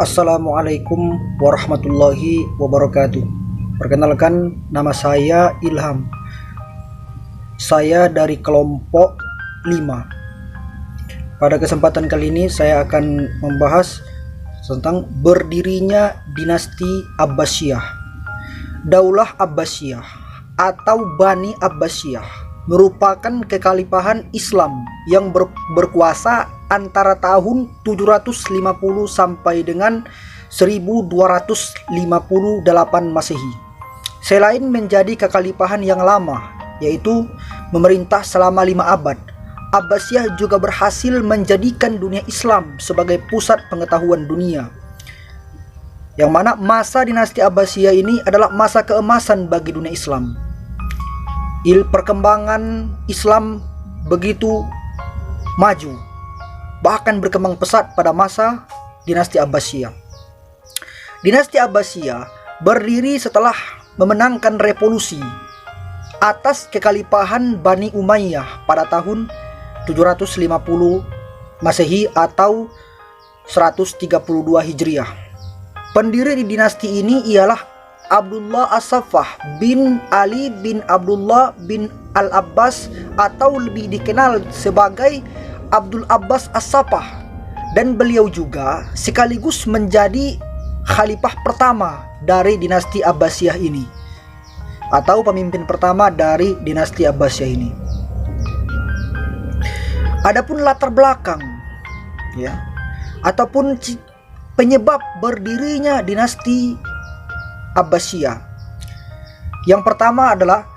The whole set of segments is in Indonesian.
Assalamualaikum warahmatullahi wabarakatuh. Perkenalkan, nama saya Ilham. Saya dari kelompok 5. Pada kesempatan kali ini saya akan membahas tentang berdirinya dinasti Abbasiyah. Daulah Abbasiyah atau Bani Abbasiyah merupakan kekhalifahan Islam yang berkuasa antara tahun 750 sampai dengan 1258 Masehi. Selain menjadi kekhalifahan yang lama, yaitu memerintah selama 5 abad, Abbasiyah juga berhasil menjadikan dunia Islam sebagai pusat pengetahuan dunia. Yang mana masa dinasti Abbasiyah ini adalah masa keemasan bagi dunia Islam. Perkembangan Islam begitu maju, bahkan berkembang pesat pada masa dinasti Abbasiyah. Dinasti Abbasiyah berdiri setelah memenangkan revolusi atas kekhalifahan Bani Umayyah pada tahun 750 Masehi atau 132 Hijriah. Pendiri di dinasti ini ialah Abdullah As-Saffah bin Ali bin Abdullah bin Al-Abbas atau lebih dikenal sebagai Abdul Abbas As-Saffah, dan beliau juga sekaligus menjadi khalifah pertama dari dinasti Abbasiyah ini atau pemimpin pertama dari dinasti Abbasiyah ini. Adapun latar belakang ataupun penyebab berdirinya dinasti Abbasiyah, yang pertama adalah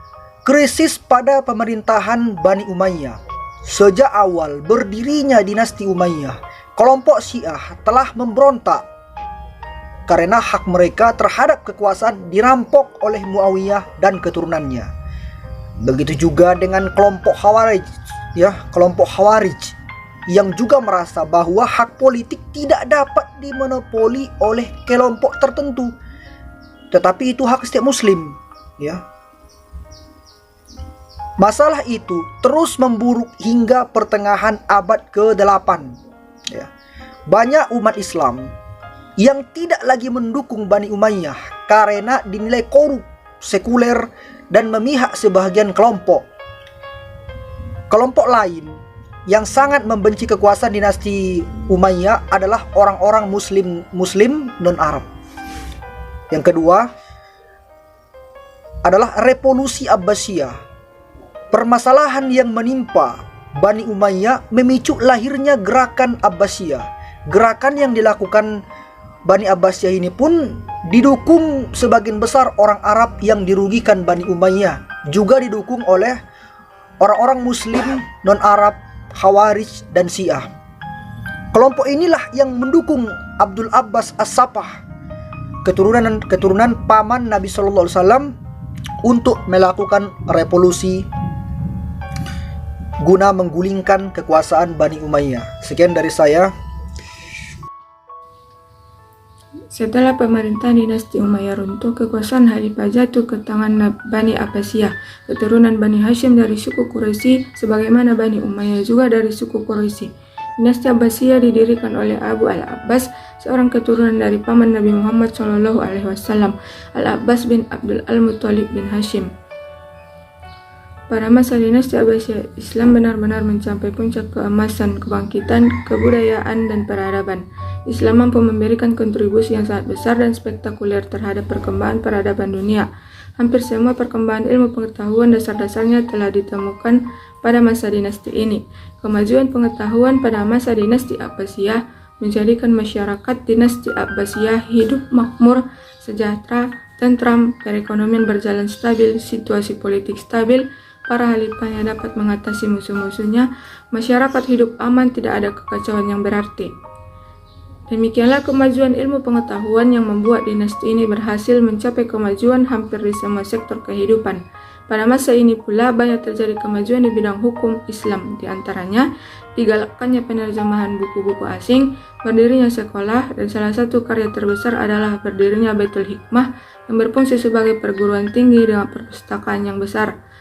krisis pada pemerintahan Bani Umayyah. Sejak awal berdirinya dinasti Umayyah, kelompok Syiah telah memberontak karena hak mereka terhadap kekuasaan dirampok oleh Muawiyah dan keturunannya. Begitu juga dengan kelompok Khawarij, kelompok Khawarij yang juga merasa bahwa hak politik tidak dapat dimonopoli oleh kelompok tertentu, tetapi itu hak setiap muslim, Masalah itu terus memburuk hingga pertengahan abad ke-8. Banyak umat Islam yang tidak lagi mendukung Bani Umayyah karena dinilai korup, sekuler, dan memihak sebagian kelompok. Kelompok lain yang sangat membenci kekuasaan dinasti Umayyah adalah orang-orang Muslim non-Arab. Yang kedua adalah revolusi Abbasiyah. Permasalahan yang menimpa Bani Umayyah memicu lahirnya gerakan Abbasiyah. Gerakan yang dilakukan Bani Abbasiyah ini pun didukung sebagian besar orang Arab yang dirugikan Bani Umayyah, juga didukung oleh orang-orang Muslim non-Arab, Khawarij, dan Syiah. Kelompok inilah yang mendukung Abdul Abbas As-Saffah, keturunan paman Nabi Sallallahu Alaihi Wasallam, untuk melakukan revolusi guna menggulingkan kekuasaan Bani Umayyah. Sekian dari saya. Setelah pemerintahan dinasti Umayyah runtuh, kekuasaan Khalifah jatuh ke tangan Bani Abbasiyah, keturunan Bani Hashim dari suku Quraisy, sebagaimana Bani Umayyah juga dari suku Quraisy. Dinasti Abbasiyah didirikan oleh Abu Al-Abbas, seorang keturunan dari paman Nabi Muhammad SAW, Al-Abbas bin Abdul Al-Muttalib bin Hashim. Pada masa dinasti Abbasiyah, Islam benar-benar mencapai puncak keemasan, kebangkitan, kebudayaan, dan peradaban. Islam mampu memberikan kontribusi yang sangat besar dan spektakuler terhadap perkembangan peradaban dunia. Hampir semua perkembangan ilmu pengetahuan dasar-dasarnya telah ditemukan pada masa dinasti ini. Kemajuan pengetahuan pada masa dinasti Abbasiyah menjadikan masyarakat dinasti Abbasiyah hidup makmur, sejahtera, tentram, perekonomian berjalan stabil, situasi politik stabil, para khalifahnya dapat mengatasi musuh-musuhnya, masyarakat hidup aman, tidak ada kekacauan yang berarti. Demikianlah kemajuan ilmu pengetahuan yang membuat dinasti ini berhasil mencapai kemajuan hampir di semua sektor kehidupan. Pada masa ini pula banyak terjadi kemajuan di bidang hukum Islam, di antaranya digalakkannya penerjemahan buku-buku asing, berdirinya sekolah, dan salah satu karya terbesar adalah berdirinya Baitul Hikmah yang berfungsi sebagai perguruan tinggi dengan perpustakaan yang besar.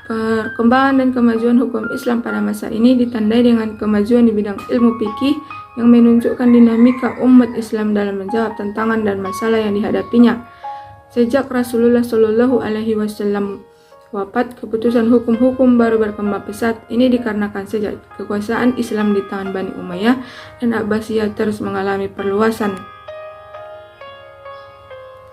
Perkembangan dan kemajuan hukum Islam pada masa ini ditandai dengan kemajuan di bidang ilmu fikih yang menunjukkan dinamika umat Islam dalam menjawab tantangan dan masalah yang dihadapinya. Sejak Rasulullah Shallallahu Alaihi Wasallam wafat, keputusan hukum-hukum baru berkembang pesat. Ini dikarenakan sejak kekuasaan Islam di tangan Bani Umayyah dan Abbasiyah terus mengalami perluasan.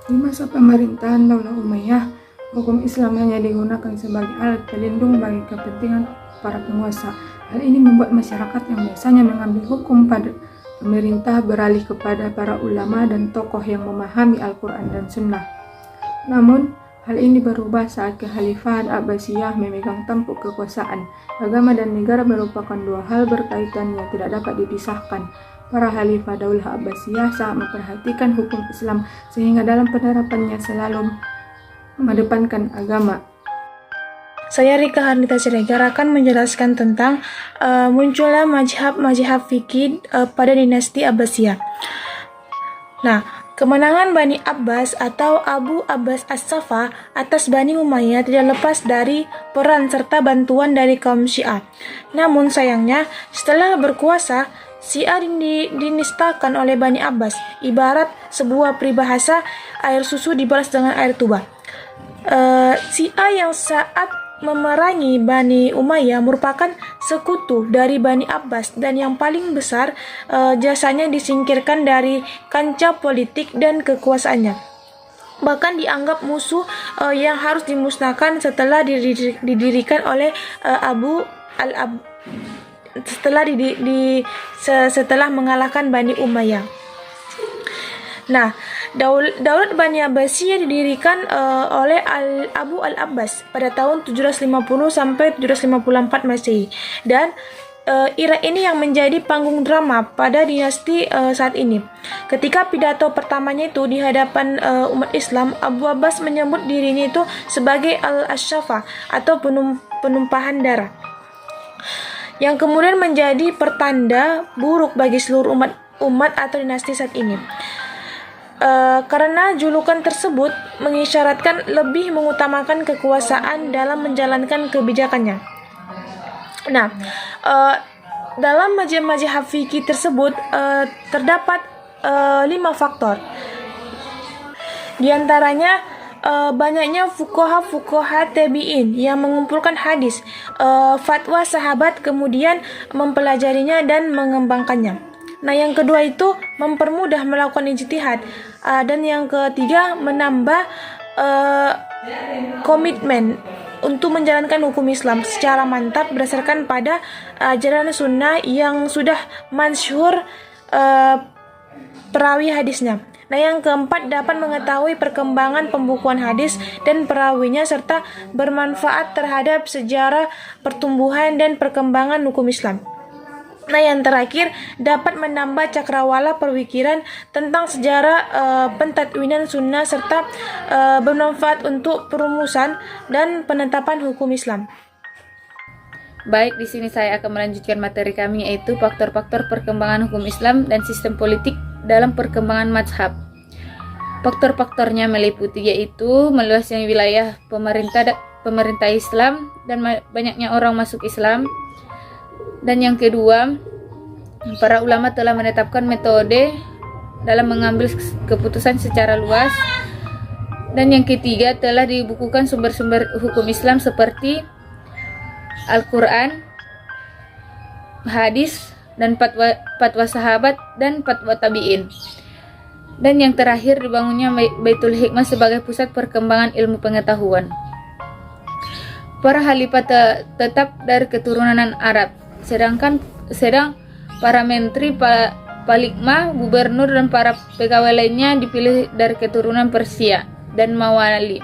Di masa pemerintahan Daulah Umayyah, hukum Islam hanya digunakan sebagai alat pelindung bagi kepentingan para penguasa. Hal ini membuat masyarakat yang biasanya mengambil hukum pada pemerintah beralih kepada para ulama dan tokoh yang memahami Al-Quran dan Sunnah. Namun, hal ini berubah saat kekhalifahan Abbasiyah memegang tampuk kekuasaan. Agama dan negara merupakan dua hal berkaitan yang tidak dapat dipisahkan. Para khalifah Daulah Abbasiyah sangat memperhatikan hukum Islam sehingga dalam penerapannya selalu mengedepankan agama. Saya Rika Harnita Siregar akan menjelaskan tentang munculnya mazhab fikih pada dinasti Abbasiyah. Nah, kemenangan Bani Abbas atau Abu Abbas As-Saffah atas Bani Umayyah tidak lepas dari peran serta bantuan dari kaum Syiah. Namun sayangnya, setelah berkuasa, Syiah dinistakan oleh Bani Abbas, ibarat sebuah peribahasa air susu dibalas dengan air tuba. Syiah yang saat memerangi Bani Umayyah merupakan sekutu dari Bani Abbas dan yang paling besar jasanya disingkirkan dari kancah politik dan kekuasaannya. Bahkan dianggap musuh yang harus dimusnahkan setelah didirikan oleh setelah mengalahkan Bani Umayyah. Nah, Daulat Bani Abbasiyah didirikan oleh Abu al-Abbas pada tahun 750 sampai 754 Masehi dan era ini yang menjadi panggung drama pada dinasti saat ini. Ketika pidato pertamanya itu di hadapan umat Islam, Abu Abbas menyebut dirinya itu sebagai al-Asyafa atau penumpahan darah, yang kemudian menjadi pertanda buruk bagi seluruh umat atau dinasti saat ini. Karena julukan tersebut mengisyaratkan lebih mengutamakan kekuasaan dalam menjalankan kebijakannya. Nah, dalam mazhab fikih tersebut terdapat 5 faktor. Di antaranya banyaknya fuqaha tabi'in yang mengumpulkan hadis, fatwa sahabat, kemudian mempelajarinya dan mengembangkannya. Nah, yang kedua itu mempermudah melakukan ijtihad, dan yang ketiga menambah komitmen untuk menjalankan hukum Islam secara mantap berdasarkan pada ajaran sunnah yang sudah masyhur perawi hadisnya. Nah, yang keempat dapat mengetahui perkembangan pembukuan hadis dan perawinya serta bermanfaat terhadap sejarah pertumbuhan dan perkembangan hukum Islam. Nah, yang terakhir dapat menambah cakrawala perwikiran tentang sejarah pentadwinan sunnah serta bermanfaat untuk perumusan dan penetapan hukum Islam. Baik, di sini saya akan melanjutkan materi kami, yaitu faktor-faktor perkembangan hukum Islam dan sistem politik dalam perkembangan mazhab. Faktor-faktornya meliputi yaitu meluasnya wilayah pemerintah Islam dan banyaknya orang masuk Islam. Dan yang kedua, para ulama telah menetapkan metode dalam mengambil keputusan secara luas. Dan yang ketiga, telah dibukukan sumber-sumber hukum Islam seperti Al-Quran, hadis, dan fatwa sahabat dan fatwa tabi'in. Dan yang terakhir, dibangunnya Baitul Hikmah sebagai pusat perkembangan ilmu pengetahuan. Para khalifah tetap dari keturunan Arab, sedang para menteri, palikmah, gubernur, dan para pegawai lainnya dipilih dari keturunan Persia dan Mawali.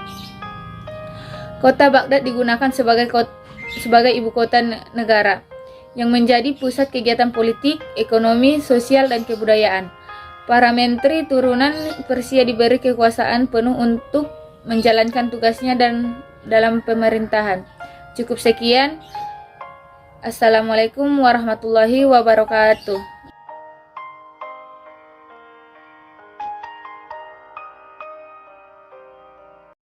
Kota Baghdad digunakan sebagai ibu kota negara yang menjadi pusat kegiatan politik, ekonomi, sosial, dan kebudayaan. Para menteri turunan Persia diberi kekuasaan penuh untuk menjalankan tugasnya dan dalam pemerintahan. Cukup sekian. Assalamualaikum warahmatullahi wabarakatuh.